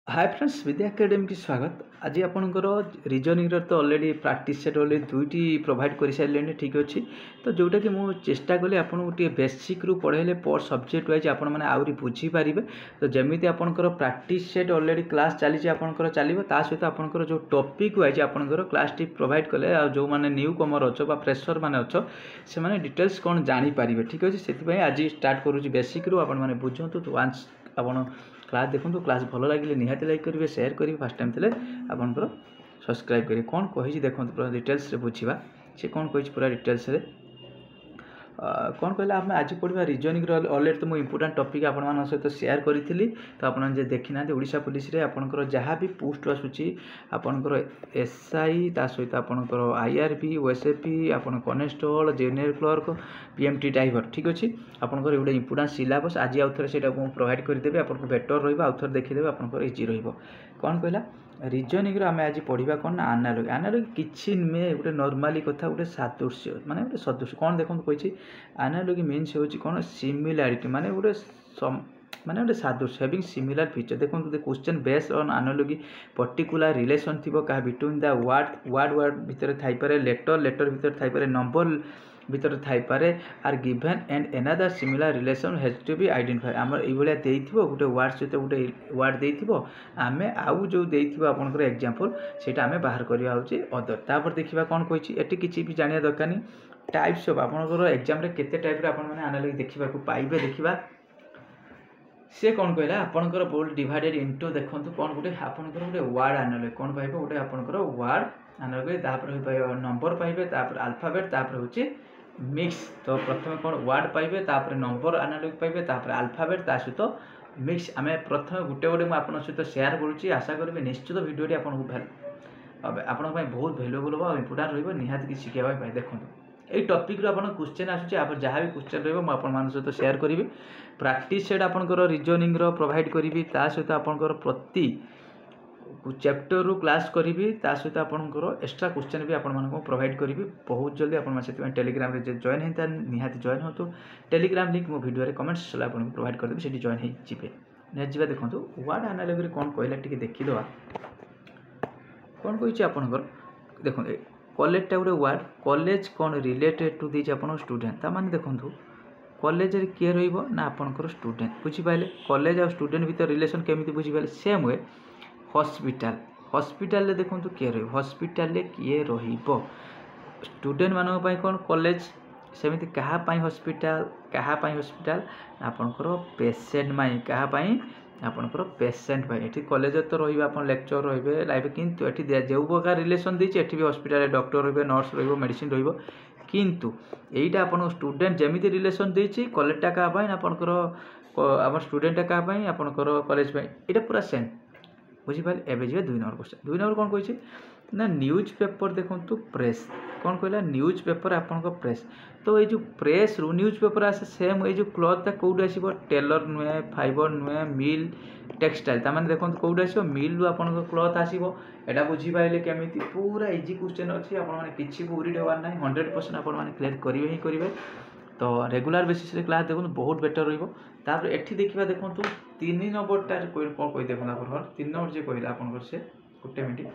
Hi friends विद्या academy की स्वागत। आज आपणकर रिजनिंग तो ऑलरेडी प्रैक्टिस सेट ऑलरेडी दुईटी प्रोवाइड कर सारे ठीक अच्छे। तो जोटा कि मुझे चेष्टा कली आपको गोटे बेसिक रू पढ़ेले पर सब्जेक्ट वाइज आपण मैंने आहरी बुझीपारे। तो जमी आपणकर प्रैक्टिस सेट ऑलरेडी क्लास चली आपंकर चलो ता सहित आपंकर जो टॉपिक वाइज आपंकर क्लास टी प्रोवाइड कले जो मैंने न्यू कमर अच्छो फ्रेशर मैंने अच्छो से मैंने डिटेल्स कौन जानीपारे ठीक अच्छे। से आज स्टार्ट करुँच बेसिक रू आपने बुझु तो वांस आप क्लास देखो क्लास भल लगे निहाती लाइक करेंगे शेयर करेंगे फास्ट टाइम थे आपंकर सब्सक्राइब करेंगे। कौन कही देखो पूरा डिटेल्स रे बुझा सी कौन कही पूरा डिटेल्स रे कौन कहला आम आज पढ़ा रिजनिंग ऑलरेडी तो मुझे इंपोर्टाट टॉपिक आप सहित शेयर करी। तो आप देखी ना ओडिशा पुलिस रे आपंकर जहाँ भी पोस्ट आसूची आपंकर एसआई ता सहित आपंकर आईआरबी ओएसएपी आपन constable junior clerk PMT driver ठीक अच्छे। आपंकर गोटे इंपोर्टाट सिलेबस आज आउ थे प्रोवाइड करदेवी आपको बेटर रहा आउ थे देखीदे आपंकर इजी रन कहला रिजनिंग आम आज पढ़ा कौन ना आनालोगी। आनालोगी किसी नुहे गोटे नर्माली कथा गोटे सादृश्य माने गोटे सदृश्य कौन देखो कही आनालोगी मीन्स हो कौन सिमिलारिटी माने गोटे माने गोटे सादृश्य हैविंग सिमिलर फीचर। देखो question based on analogy particular relation थी क्या बिटवीन द वर्ड भितर थाईपे लेटर भितर थाईपे नंबर भितर थाईपे are given and another similar relation has to be identify आम ये देथिबो गोटे वर्ड सहित गोटे वर्ड देथिबो आमे आउ जो देथिबो आपनकर एग्जांपल सेटा आमे बाहर करिया होची अदर। तापर देखिबा कोन कहिछि एटी किछि भी जानिया दरकार नि टाइप्स ऑफ आपनकर एग्जाम रे केते टाइप रे आपन माने एनालिसिस देखिबा को पाइबे। देखिबा से कौन कहला आपनकर बोल्ड डिवाइडेड इनटू देखंतु कोन गोटे आपनकर गोटे वर्ड एनालिसिस कोन पाइबे गोटे आपनकर वर्ड एनालिसिस तापर पाइबे नंबर पाइबे तापर अल्फाबेट तापर होची मिक्स। तो प्रथम कौन वर्ड पाइबे तापर नंबर एनालिसिस पाइबे तापर अल्फाबेट ता सहित मिक्स आम प्रथम गोटे गोटे मुझे आपन सहित शेयर करुँची आशा करी निश्चित भिडियोटी आपको बहुत भैल्युएबल और इंपोर्टाट रहा कि शिखा देखो ये टॉपिक रू आपन क्वेश्चन आसूँ आप जहाँ भी क्वेश्चन रहा सहित शेयर करी प्रैक्टिस सेट आपंकर रिजनिंग प्रोवाइड करी ता सहित आपंकर प्रति चैप्टर रू क्लास करी सहित आपंकर एक्स्ट्रा क्वेश्चन भी आपको प्रोवाइड करी बहुत जल्दी आप टेलीग्राम रे जॉइन होता निहाती जॉइन हो। तो टेलीग्राम लिंक मो वीडियो कमेंट्स आपको प्रोवाइड करदेवी से जॉइन होते नेक्स्ट जा देखो वर्ड एनालिसिस कौन कहला टी देखीद कौन कही आपंकर देखो कॉलेजटा गोटे वर्ड कॉलेज कौन रिलेटेड टू दीज आप स्टूडेंट ता माने देखो कॉलेज रे किए रहिबो ना आपनकर स्टूडेंट बुझीपारे कॉलेज और स्टूडेंट भीतर रिलेशन केमिति बुझीपारे सेम वे हॉस्पिटल हॉस्पिटल रे देखो किए रही हॉस्पिटल रे किए रहिबो स्टूडेंट मानक पई कौन कॉलेज सेमिति कहा पई हॉस्पिटल कहा पई हॉस्पिटल आपनकर पेशेंट माई कहा पई आपनकर पेशेंट भाई एठी कॉलेज तो रही आपन लेक्चर रहिबे लाइव किंतु एठी जो प्रकार रिलेशन देछि एठी भी हॉस्पिटल डॉक्टर रहिबे नर्स रहिबो मेडिसिन रहिबो किंतु एटा आपन स्टूडेंट जेमिति रिलेशन देछि कॉलेजटा का पई आपनकर आपन स्टूडेंटटा का पई आपनकर कॉलेज पई एटा पूरा सेम बुझीपारे। एवं जी 2 नंबर क्वेश्चन 2 नंबर कौन कही ना न्यूज पेपर देखो प्रेस कौन कहला न्यूज पेपर आपन प्रेस। तो ये जो प्रेस रू न्यूज पेपर आसे सेम ये जो क्लॉथ कौट आसो टेलर नुहे फाइबर नुहे मिल टेक्सटाइल ताने देखो कौट आसो मिल रू आपन क्लॉथ आसो एटा बुझीपारे केमी पूरा इजी क्वेश्चन अच्छी आपड़ी उरीड हबार ना 100% आपने क्लियर करेंगे ही करेंगे। तो रेगुलर बेसिस रे क्लास देखो बहुत बेटर रहा। एठी देखा देखो 3 नंबरटा कौन कही देखो आप 3 नंबर जी कहला आप से गोटे मिनट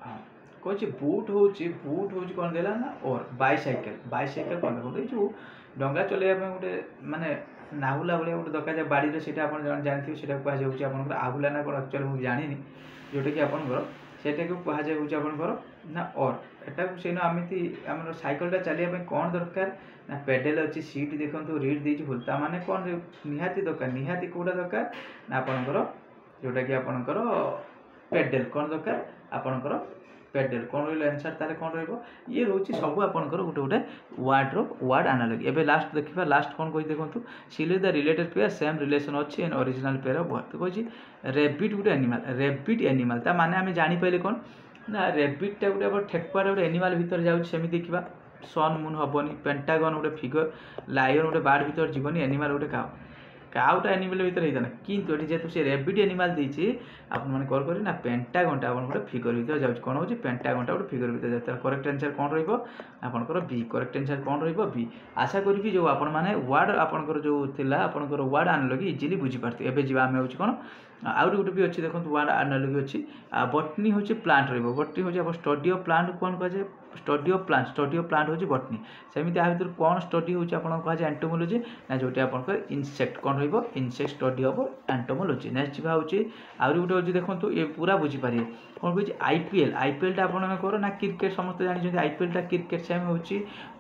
हाँ कहे बुट हूँ कौन देला ना और बाइसाइकेल कौन देखो जो डंगा चलैया गोटे माने नाहुला भाई गोटे दरकार बाड़ी से जानते हैं कहुच्छे आप आहुला ना कौन एक्चुअली मुझे जानी जोटा कि आपंकर सेटा को कहुच्छे आपंकर ना और एटा से आमती आम सैकलटा चलिए कौन दरकार ना पेडेल अच्छी सीट देखो रीड देती भूलता माने कौन निहाती दरकार निहाती कौटा दरकार ना आपंकर जोटा कि आपंकर पेडेल कौन दरकार आपंकर पेडेल कौन रहा आंसर ताले कौन ये रोचे सब आपंकर गोटे गोटे वर्ड एनालिसिस। एबे लास्ट देखिबा लास्ट कौन कही देखो select the related pair same relation अच्छी and original pair of word. तो कही रेबिट गोटे एनिमल ता माने आमे जानि पाइले कौन ना रेबिटा गोटे ठेकुआर गोटे एनिमल भितर जाऊँ देखा सन मुन हेनी पेंटागन गोटे फिगर लायन गोटे बार्ड भितर जीवनी एनिमल गोटे काउ काउटा एनिमल भितर होता ना किंतु जेहेतु से रेबिट एनिमल देछि आपण मैंने कौन करें ना पेंटागनटा आप फिगर भितर जाऊँ कौन हो पेंटागनटा गोटे फिगर भितर जाए करेक्ट आंसर कौन रहा बी करेक्ट आंसर कौन री आशा करी जो आपण मैंने वार्ड आपंकर जो आपंकर वार्ड एनालॉजी इजिली बुझीपारे एवं जी आम हूँ कौन आउ गोटे भी अच्छी देखो वार्ड एनालॉजी अच्छी बटनी हूँ प्लांट बटनी हूँ स्टडी ऑफ प्लांट कौन कहुए स्टडी ऑफ प्लांट हूँ बटनी सेमती आ भर कौन स्टडी हूँ कहुए एंटोमोलॉजी ना जो आपंकर इनसेक्ट कौन insect study of entomology next जी हूँ आउरी गोटे अच्छी देखो ये पूरा बुझीपारे कौन कह आईपीएल आईपीएल आप कौन ना क्रिकेट समस्त जानते आईपीएल क्रिकेट सेम हूँ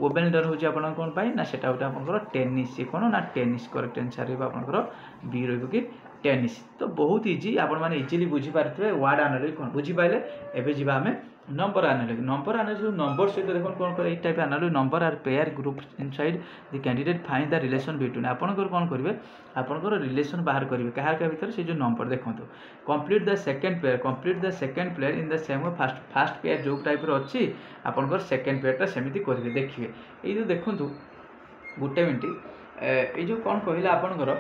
वेबेल्डन हूँ आप कौन पाई ना सेटा गोटे आपंकर टेनिस ये कौन ना टेनिस करेक्ट आंसर आपंकर बी रही टेनिस तो बहुत इजी आपण मैंने इजिली बुझीपारे वार्ड एनालॉजी कौन बुझीपारे एवं जी आम नंबर एनालॉजी नंबर सहित देखो कौन कर type analogy number are pair group inside the candidate find the relation between आपंकर कौन करेंगे आपंकर रिलेशन बाहर करेंगे क्या भीतर से जो नंबर देखो complete the second player in the same fast pair जो टाइप अच्छी आपंकर सेकंड पेयरटा सेमती करेंगे देखिए ये जो देखो गोटे मिनट ये जो कौन कहला आपंकर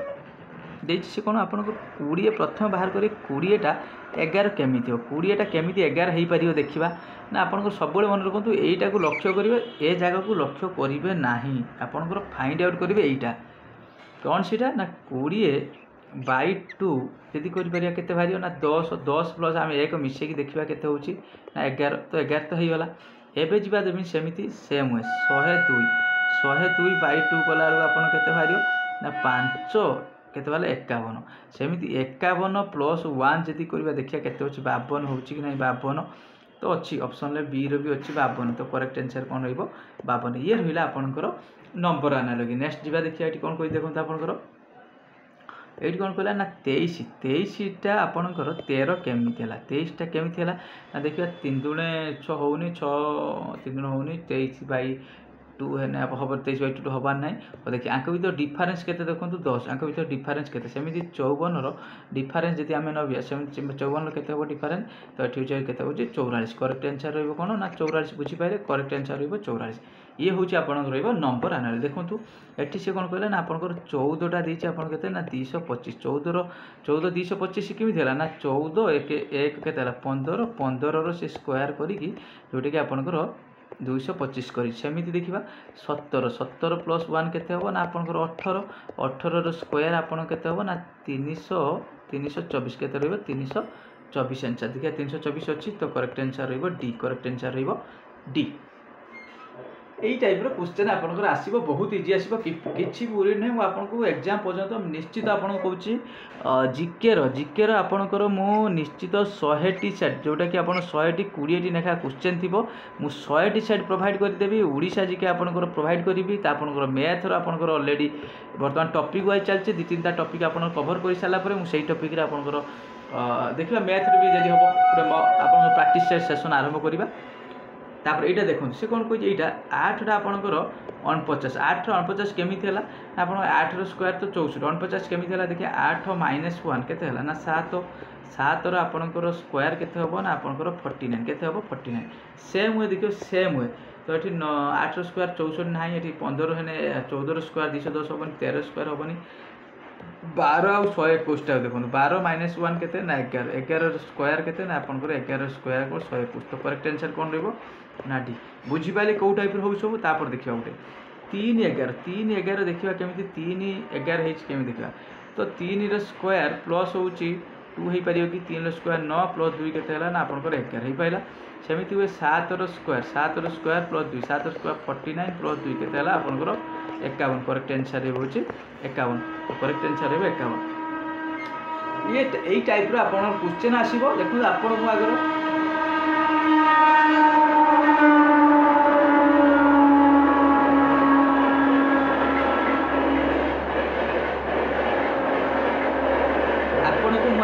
से कौन आप 20 प्रथम बाहर करें 20टा 11 केमी हो 20टा केमी 11 हो पार देखा ना आपंकर सब मन रखु यहीटा को लक्ष्य करेंगे ए जगह को लक्ष्य करेंगे ना आपंकर फाइंड आउट करेंगे यहीटा कौन सीटा ना 20/2 यदि कर बाहर ना 10 प्लस आम 1 मिसेक देखा के ना 11 तो 11 तो होगा एवं जी देवी सेमती सेम हुए 102/2 कला आप बाहर ना 5 केते वाले 51 सेमती 51 + 1 जदि करवा देखिए केते होची 52 होची कि नहीं 52 तो अच्छी ऑप्शन बी रो भी अच्छी 52 तो करेक्ट आंसर कौन रहिबो 52 ये रहिला आपनकर नंबर एनालॉजी नेक्स्ट जीवा देखिए एटी कौन कहि देखो आपनकर एटी कौन कहला ना 23टा आपनकर 13 केमी थेला 23टा केमी थेला ना देखिए 3 दुणे 6 होउनी 6 3 दुणे होउनी 23/2 है हम 23/2 हबार ना और देखिए आंक भर डिफरेन्स के देखो 10 आंक भर डिफरेन्स के सेमती 54 डिफरेन्स जी आम नबिया सेमती 54 के डिफरेन्स तो ये के 44 करेक्ट आंसर रही कौन ना 44 बुझीपारे करेक्ट आंसर रही 44 ये हूँ आप नंबर एनालिसिस देखो ये से कौन कहला ना आपंकर 14टा देती आप ना 225 14 225 केमी ना 14 1 के 15 15 से स्क्वायर करी जोटा कि आपंकर 225 करी सेमती देखा 17 + 1 केते ना आपंकर 18 स्क्वायर आपन केते ना 324 केते 324 आंसर देखिए 324 अच्छी तो correct answer D correct answer D यही टाइप क्वेश्चन आपंकर आसो बहुत इजी आसो कि बुरी नुहे मुझे एग्जाम पर्यटन निश्चित आपको कहूँ जिकेर आपंकर मु निश्चित 100टी सेट जोटा कि आप 100टी 20टी लेखा क्वेश्चन थी मुझे 100टी सेट प्रोवाइड करदेवी ओडिशा जिके आपंकर प्रोवाइड करी आपंकर मैथर आपंकर ऑलरेडी बर्तमान टॉपिक वाइज चलती 2-3टा टॉपिक आप कवर कर सारापर मुझे टॉपिक आपंकर देखा मैथर भी जब हम आप प्रैक्टिस सेशन आरंभ करवा तापर यहाँ देखो से कौन कह यहाँ 8टा आपंकर 49 8 49 केमी थी आप 8 स्क्वायर तो 64 49 केमी थी देखिए 8 - 1 के ना 7 7 आपंकर स्क्वायर के ना आपंकर 49 के 49 सेम हुए देखिए सेम हुए तो ये 8 स्क्वायर 64 ना ये 15 है 14 स्क्वायर 210 हेनी 13 स्क्वायर हेनी 12 आउ 121 देखो 12 - 1 के ना 11 स्क्वायर के ना आपंकर 11 स्क्वायर को 121 तो करेक्ट आंसर कौन रही ना डी बुझीपारे कौ टाइप हो सब तापर देखा गोटे 3 11 देखा केमी 3 11 केमी देखा तो 3 स्क्वायर प्लस हूँ 2 हो पार कि 3 स्क्वायर 9 + 2 के ना आपंकर 11 हो पारा सेमती हुए 7 स्क्वायर + 2 7 स्क्वायर 49 + 2 के आपंकर 51 करेक्ट आंसर हूँ 51 करेक्ट आंसर 51 ये यही टाइप आप क्वेश्चन आसो देखो आपको आगर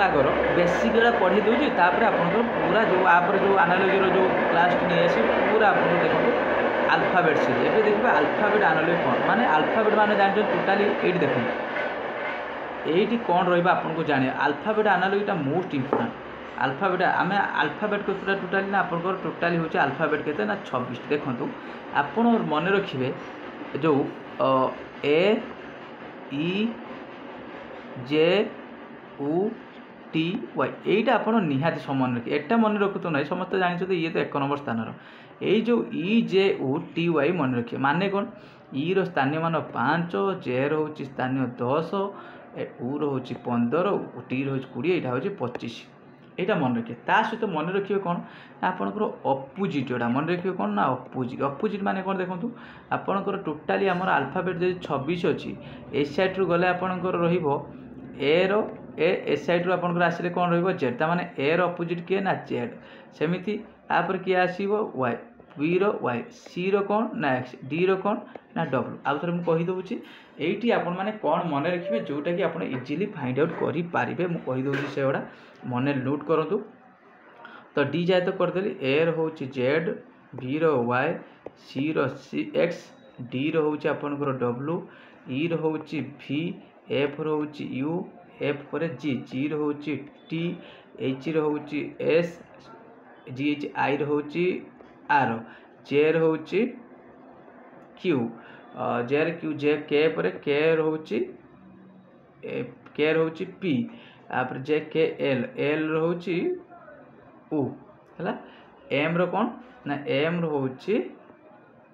आगर बेसिक पढ़ी दूसरी तापर आपंकर पूरा जो आप जो एनालॉजी जो क्लास नहीं आस पूरा आप देखो अल्फाबेट सीरीज ये देखिए अल्फाबेट एनालॉजी कौन माने अल्फाबेट माने जानते टोटाली ये देखो ये कौन रहा जाने अल्फाबेट एनालॉजीटा मोस्ट इम्पोर्टेंट अल्फाबेट आम अल्फाबेट को पूरा टोटाली ना आपंकर टोटाली हूँ अल्फाबेट के ना 26 देखो आप मन रखिए जो A E J U T Y यहीटा आप निहाती मन रखिए एटा मन रखु ना समस्त जानते ये तो 1 नंबर स्थान यही जो ई जे ओ टी वाई मन रखिए माने कौन ई रो स्थानीय मान 5 जे रोचे स्थानीय 10 उ रोचे 15 टी रोचे 20 यहाँ हूँ 25 यहाँ मन रखिए ता सहित मन रखिए कौन आपंकर अपोजिट जोड़ा मन रखिए कौन ना अपोजिट अपोजिट माने कौन देखो आपंकर टोटाली आम आल्फाबेट जो 26 अच्छी ए सैड्रु गले आपंकर ए सैड रू आपंकर आसिले कौन रेड ताने ए अपोजिट किए ना जेड सेमती आप किए आसो वाई बी रो वाई सी रो कौन ना एक्स डी रो कौन ना डब्ल्यू आउ थे मुझे कहीदे ये आपण मैंने कौन मन रखिए जोटा कि आप इजिली फाइंड आउट करेंगे मुझे कहीदे से गुड़ा मन नोट करूँ तो डी जाए तो करदेली ए हूँ जेड बी रो वाई सी रो सी एक्स डी रो हूँ आपंकर डब्ल्यू ई रो हूँ भी एफ रो हूँ यू एफ पर जी जी रो हूँ टी एच रो हूँ एस जी एच आई रो हूँ आर जे रो हूँ क्यू जे क्यू जे के पर के रो पी आप जे के एल एल रो उ है एम रो कौन ना एम रो हूँ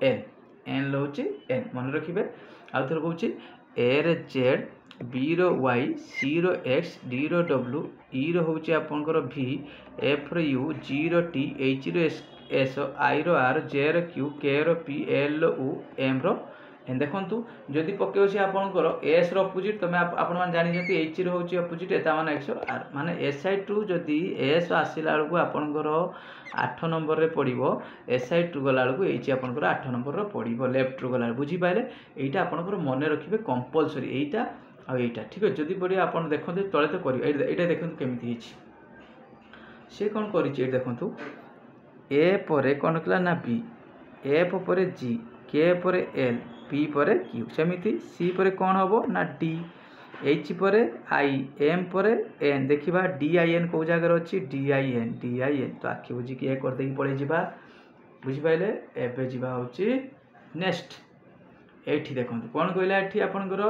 एन एन रो एन मन रखिए आउ थे कौन ए रे जेड बी रो वाई सी रो एक्स डी रो डब्ल्यू ई रो हूँ आपंकर भी एफ रो यू जी रो टी एच रो एस आई रो आर जे रो क्यू के रो पी एल उ एम रो एन देखु जदि पके आपंकर एस अपोजिट तुम आपण जानी एच रो हूँ अपोजिट मैंने एक्स आर माने एस आई टू जदि एस आसला बेलू आपंकर 8 नंबर रे पड़ो एस आई टू गला बेलू एच आपंकर 8 नंबर पड़ो लेफ्ट रू गला बुझीपारे यहाँ आपंकर मन रखिए कंपलसरी यहाँ आईटा ठीक है जदि पड़े आप देखते तले तो करेंगे ये देखते केमी सी कौन कर देखु ए पर कौन कला ना बी एफ पर जी के पर एल पी पर क्यू सेमती सी पर कौन हम ना डी एच पर आई एम पर एन देखा डी आई एन कौ जगार अच्छी डी आई एन तो आखि बुझी ए करदे पड़े जा बुझिपारे एवं जा हूँ नेक्स्ट ये देखो कौन कहला ये आपंकर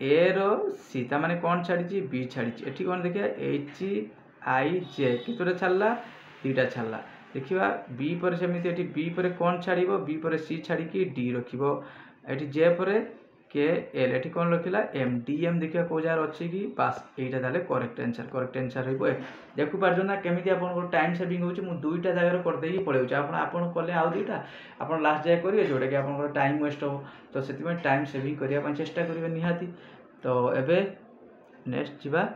ए रो सी ताने कौन छाड़ी बी छाड़ी एटी कौन देखिए एच आई जे कितोटा छाड़ा 2टा छाड़ा देखा बी पर सेमती बी पर कौन छाड़ बी पर सी छाड़ी डी रखिबो एटी जे पर के एल एटी कौन रखिला एम डी एम देखिए कौ जगह अच्छी कि पास यहाँ ताले करेक्ट आंसर हो देखु पार्छ ना केमी आप टाइम सेविंग हो 2टा जगह करदे पड़े आप कले आउ 2टा आप लास्ट जाए करेंगे जोटा कि आप टाइम वेस्ट हो तो से टाइम सेविंग करने चेष्टा करेंगे निहाती तो एबे नेक्स्ट जीवा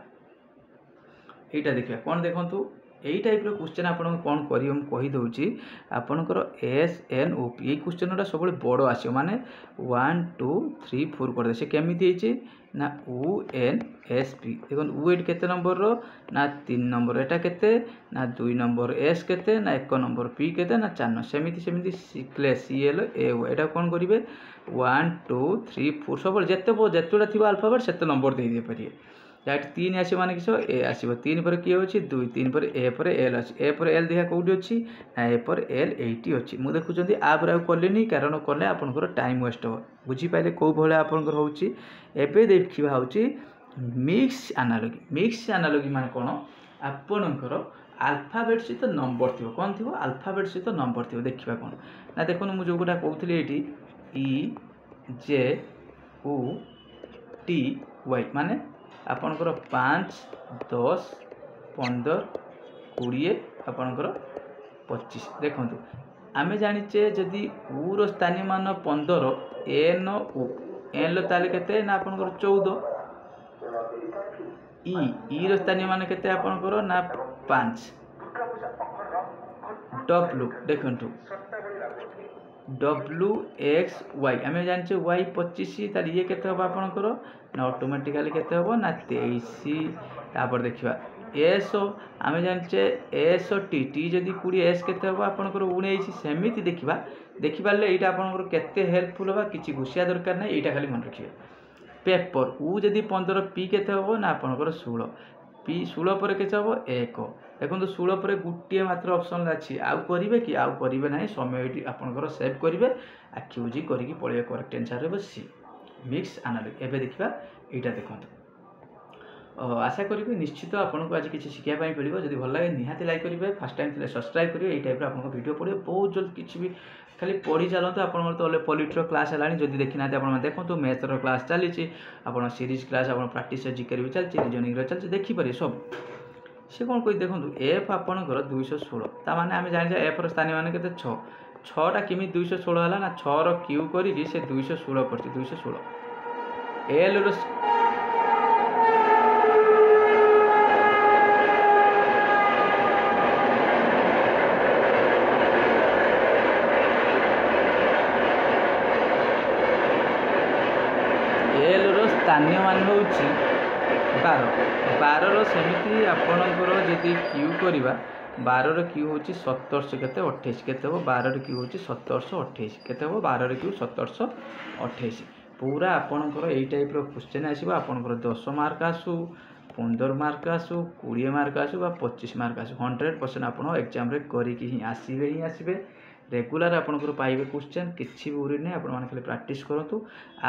यहाँ देखिए कौन देखु यही टाइप क्वेश्चन आप कौन करेंगे मुझे कहीदे आपणकर एस एन ओ पी ये क्वेश्चन सब बड़ आस माने 1 2 3 4 करदे से केमी ना ओ एन एस पी देखो ओ एट के नंबर रो ना 3 नंबर एटा केते ना 2 नंबर एस केते ना 1 नंबर पी केते ना 4 सेमती सेमती सी एल ए ओ एटा कौन करेंगे 1 2 3 4 सब जितेटा थी आल्फाबेट से नंबर दे पारे यहाँ 3 आस माने किस ए आसो 3 पर किए अच्छी 2 3 पर एल अच्छी ए पर एल देखा कौटी अच्छी ना ए पर एल एटी अच्छी मुझे देखुं आप कले कारण कले आपंकर टाइम वेस्ट हो बुझीपारे कौ भाया आपंकर होबे देखा हूँ मिक्स एनालोगी मान कौन आपणकर आल्फाबेट सहित नंबर थी कौन थी आल्फाबेट सहित नंबर थी देखा कौन ना देखो मुझे जो गोटा कहती ये ई जे ओ टी वाई माने आपणकर 5 10 15 20 आपणकर 25 देखो आमे जानिचे जदि उ रो स्थानीय मान 15 एन उ एन लो ताले केते ना आपणकर 14 ई रो स्थानीय मान केते आपणकर ना 5 डब्ल्यू देखंतु डब्ल्यू एक्स वाई आम जाने वाई 25 तार ये के आपंकर ना ऑटोमेटिकली के ना 23 देखा एस आम जाने एस टी टी जदि 20 एस के आपंकर 19 सेमती देखा देखिपारे यहाँ आपंकर केते हेल्पफुल होगा किसी घुषिया दरकार ना यहाँ खाली मन रखिए पेपर उ जदि 15 पी के ना आपंकर 16 पी 16 पर के 1 देखो 16 पर गोटे मात्र ऑप्शन अच्छी आउ करेंगे कि आउ करेंगे ना समय आपंकर सेव करेंगे आखि बुझी करके पड़े करेक्ट आंसर हो सी मिक्स एनालोगी एवं देखा यहाँ देखो आशा करी निश्चित आपको आज किसी शिखापी मिले जब भल लगे निहाती लाइक करेंगे फास्ट टाइम थे सब्सक्राइब करेंगे यही टाइप आपको वीडियो पड़े बहुत जल्द किसी भी खाली पढ़ी चलते आप पॉलिटर क्लास है जब देखी ना आप देखो मैथ्र क्लास चली आप सीरीज क्लास आप प्रैक्टिस जीके भी चलती रिजनिंग चलती देखिपारे सब सी कौन कही देखो एफ आपंकर 216 ताने आम जाने एफ्र स्थानीय मान के 6 छटा केमी 216 है ना 6 क्यू करी से 216 कर 216 एल स्थानीय मान हूँ 12 सेमती आपणकर जदि क्यू करवा 12 क्यू हूँ 1700 के 28 के 12 क्यू हूँ 1728 के 12 क्यू 1728 पूरा आपणकर यही टाइप क्वेश्चन आसो आपणकर 10 मार्क आसू 15 मार्क आसू 20 मार्क आसू 25 मार्क आसू 100% आप एग्जाम करके ही आसबे रेगुलर आपंकर पाइबे क्वेश्चन किसी भी उरी नहीं आपने खाली प्रैक्टिस करूँ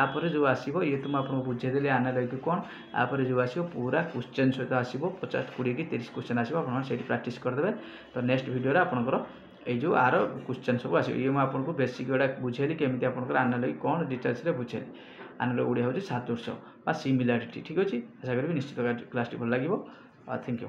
आपर जो आसो ये तो मुझे बुझेदेली एनालाइज कौन आपर जो आसो पूरा क्वेश्चन सहित आसो 50-20 कि 30 क्वेश्चन आसो आप प्रैक्टिस करदे तो नेक्स्ट वीडियो आपंकर यो आर क्वेश्चन सब आसो ये मुझे बेसिक गुड़ा बुझेली केमी आपंकर एनालाइज कौन डिटेल्स बुझेली एनालाइज ओडिया हूँ सादृश्य बा सिमिलारिटी ठीक अच्छे आशा करी निश्चित क्लास भल लगे थैंक यू।